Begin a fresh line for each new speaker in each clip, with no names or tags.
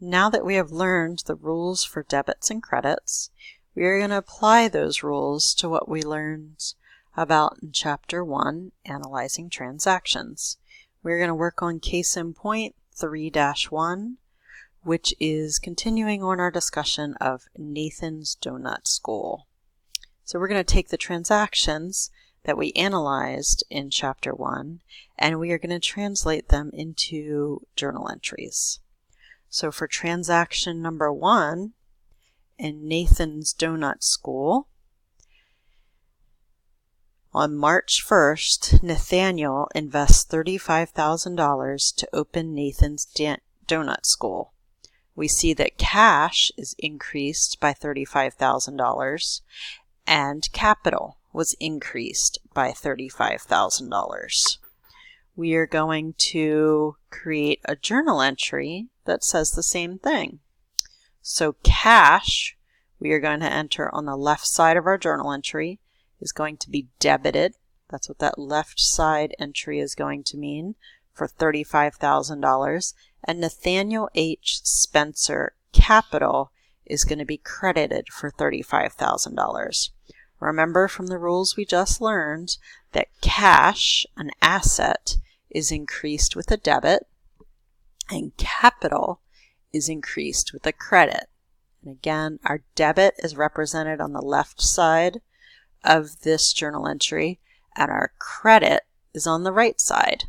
Now that we have learned the rules for debits and credits, we are going to apply those rules to what we learned about in Chapter 1, Analyzing Transactions. We're going to work on case in point 3-1, which is continuing on our discussion of Nathan's Donut School. So we're going to take the transactions that we analyzed in Chapter 1, and we are going to translate them into journal entries. So for transaction number 1, in Nathan's Donut School, on March 1st, Nathaniel invests $35,000 to open Nathan's Donut School. We see that cash is increased by $35,000 and capital was increased by $35,000. We are going to create a journal entry that says the same thing. So cash, we are going to enter on the left side of our journal entry, is going to be debited. That's what that left side entry is going to mean, for $35,000. And Nathaniel H. Spencer capital is going to be credited for $35,000. Remember from the rules we just learned that cash, an asset, is increased with a debit, and capital is increased with a credit. And again, our debit is represented on the left side of this journal entry, and our credit is on the right side.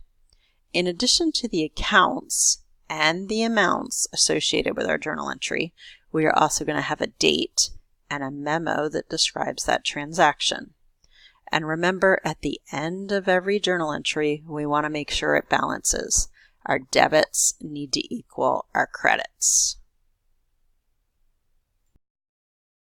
In addition to the accounts and the amounts associated with our journal entry, we are also going to have a date and a memo that describes that transaction. And remember, at the end of every journal entry, we want to make sure it balances. Our debits need to equal our credits.